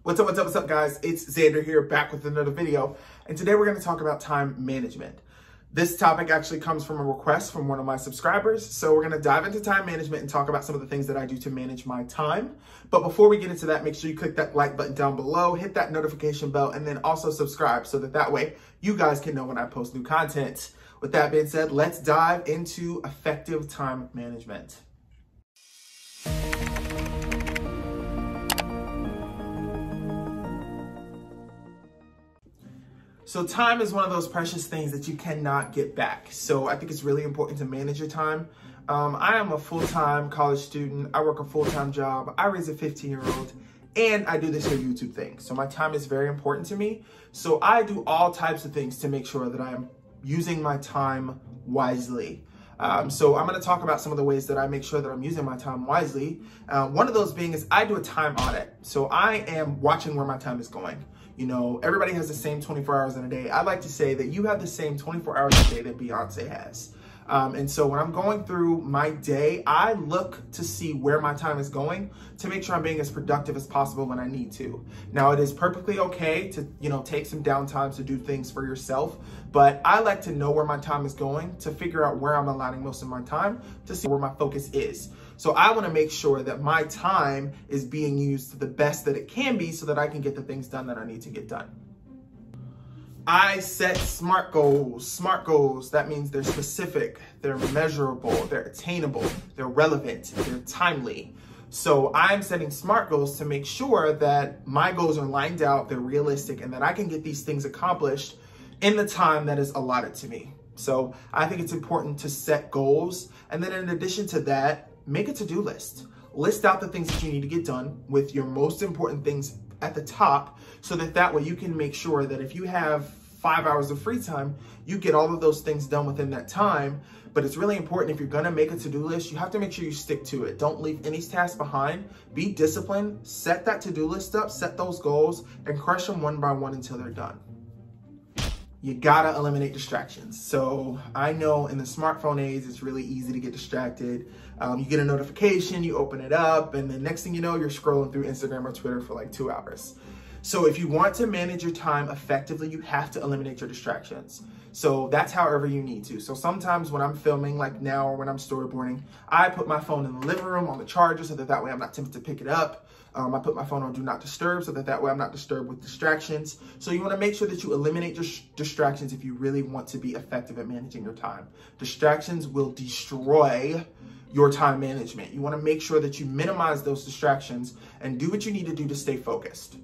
What's up, guys? It's Xander here, back with another video. And today we're going to talk about time management. This topic actually comes from a request from one of my subscribers. So we're going to dive into time management and talk about some of the things that I do to manage my time. But before we get into that, make sure you click that like button down below, hit that notification bell, and then also subscribe so that way you guys can know when I post new content. With that being said, let's dive into effective time management. So time is one of those precious things that you cannot get back. So I think it's really important to manage your time. I am a full-time college student. I work a full-time job. I raise a 15-year-old, and I do this here YouTube thing. So my time is very important to me. So I do all types of things to make sure that I am using my time wisely. So I'm going to talk about some of the ways that I make sure that I'm using my time wisely. One of those being is I do a time audit. So I am watching where my time is going. You know, everybody has the same 24 hours in a day. I like to say that you have the same 24 hours a day that Beyonce has. And so when I'm going through my day, I look to see where my time is going to make sure I'm being as productive as possible when I need to. Now, it is perfectly okay to, take some downtime to do things for yourself, but I like to know where my time is going to figure out where I'm aligning most of my time to see where my focus is. So I want to make sure that my time is being used to the best that it can be so that I can get the things done that I need to get done. I set SMART goals. SMART goals, that means they're specific, they're measurable, they're attainable, they're relevant, they're timely. So I'm setting SMART goals to make sure that my goals are lined out, they're realistic, and that I can get these things accomplished in the time that is allotted to me. So I think it's important to set goals. And then in addition to that, make a to-do list. List out the things that you need to get done with your most important things at the top so that way you can make sure that if you have 5 hours of free time, you get all of those things done within that time. But it's really important, if you're gonna make a to-do list, you have to make sure you stick to it. Don't leave any tasks behind. Be disciplined, set that to-do list up, set those goals, and crush them one by one until they're done. You gotta eliminate distractions. So I know in the smartphone age, it's really easy to get distracted. You get a notification, you open it up, and the next thing you know, you're scrolling through Instagram or Twitter for like 2 hours. So if you want to manage your time effectively, you have to eliminate your distractions. So that's however you need to. So sometimes when I'm filming, like now, or when I'm storyboarding, I put my phone in the living room on the charger so that way I'm not tempted to pick it up. I put my phone on Do Not Disturb so that way I'm not disturbed with distractions. So you want to make sure that you eliminate distractions if you really want to be effective at managing your time. Distractions will destroy your time management. You want to make sure that you minimize those distractions and do what you need to do to stay focused.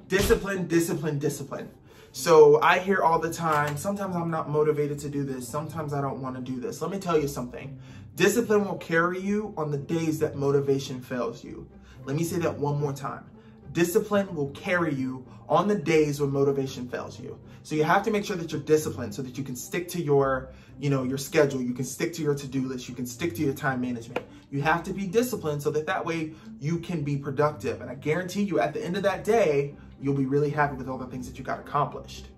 Discipline, discipline, discipline. So I hear all the time, sometimes I'm not motivated to do this. Sometimes I don't want to do this. Let me tell you something. Discipline will carry you on the days that motivation fails you. Let me say that one more time. Discipline will carry you on the days when motivation fails you. So you have to make sure that you're disciplined so that you can stick to your schedule. You can stick to your to-do list. You can stick to your time management. You have to be disciplined so that way you can be productive. And I guarantee you at the end of that day, you'll be really happy with all the things that you got accomplished.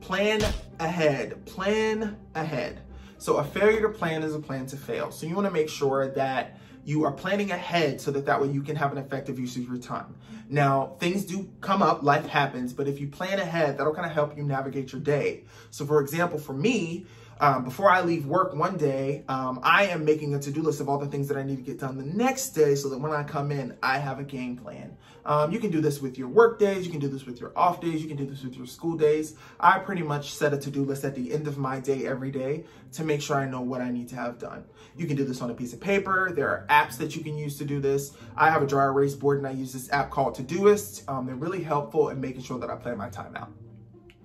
Plan ahead. Plan ahead. So a failure to plan is a plan to fail. So you want to make sure that you are planning ahead so that way you can have an effective use of your time. Now, things do come up, life happens, but if you plan ahead, that'll kind of help you navigate your day. So for example, for me, before I leave work one day, I am making a to-do list of all the things that I need to get done the next day so that when I come in, I have a game plan. You can do this with your work days, you can do this with your off days, you can do this with your school days. I pretty much set a to-do list at the end of my day every day to make sure I know what I need to have done. You can do this on a piece of paper. There are apps that you can use to do this. I have a dry erase board and I use this app called Todoist. They're really helpful in making sure that I plan my time out.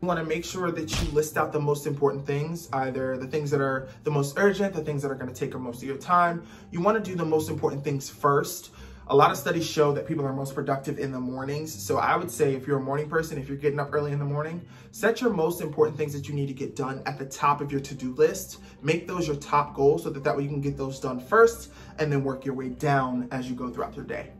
You want to make sure that you list out the most important things, either the things that are the most urgent, the things that are going to take up most of your time. You want to do the most important things first. A lot of studies show that people are most productive in the mornings. So I would say if you're a morning person, if you're getting up early in the morning, set your most important things that you need to get done at the top of your to-do list. Make those your top goals so that way you can get those done first and then work your way down as you go throughout your day.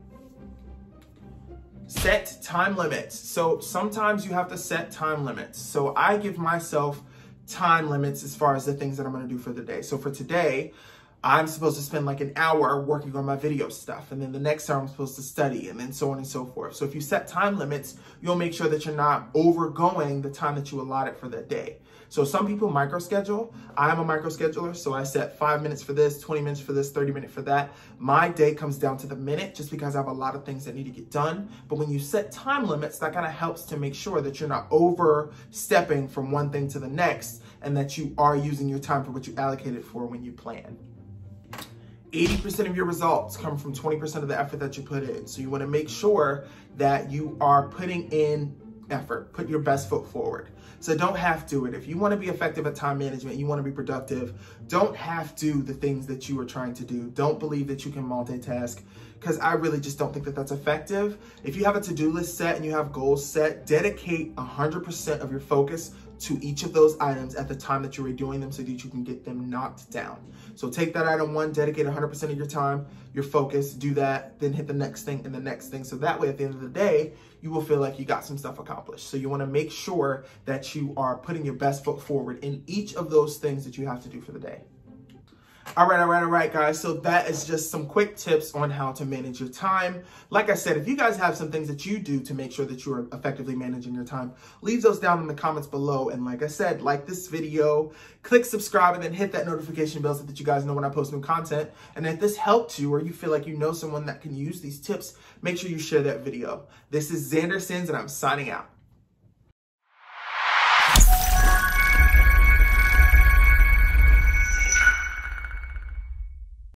Set time limits. So sometimes you have to set time limits. So I give myself time limits as far as the things that I'm going to do for the day. So for today, I'm supposed to spend like an hour working on my video stuff, and then the next hour I'm supposed to study, and then so on and so forth. So if you set time limits, you'll make sure that you're not overgoing the time that you allotted for that day. So some people microschedule. I'm a microscheduler, so I set 5 minutes for this, 20 minutes for this, 30 minutes for that. My day comes down to the minute just because I have a lot of things that need to get done. But when you set time limits, that kind of helps to make sure that you're not overstepping from one thing to the next, and that you are using your time for what you allocated for when you plan. 80% of your results come from 20% of the effort that you put in. So you want to make sure that you are putting in effort, put your best foot forward. So don't half do it. If you want to be effective at time management, you want to be productive, don't half do the things that you are trying to do. Don't believe that you can multitask, because I really just don't think that that's effective. If you have a to-do list set and you have goals set, dedicate 100% of your focus to each of those items at the time that you're doing them so that you can get them knocked down. So take that item one, dedicate 100% of your time, your focus, do that, then hit the next thing and the next thing. So that way at the end of the day, you will feel like you got some stuff accomplished. So you want to make sure that you are putting your best foot forward in each of those things that you have to do for the day. All right, guys. So that is just some quick tips on how to manage your time. Like I said, if you guys have some things that you do to make sure that you are effectively managing your time, leave those down in the comments below. And like I said, like this video, click subscribe, and then hit that notification bell so that you guys know when I post new content. And if this helped you, or you feel like you know someone that can use these tips, make sure you share that video. This is Xander Sins, and I'm signing out.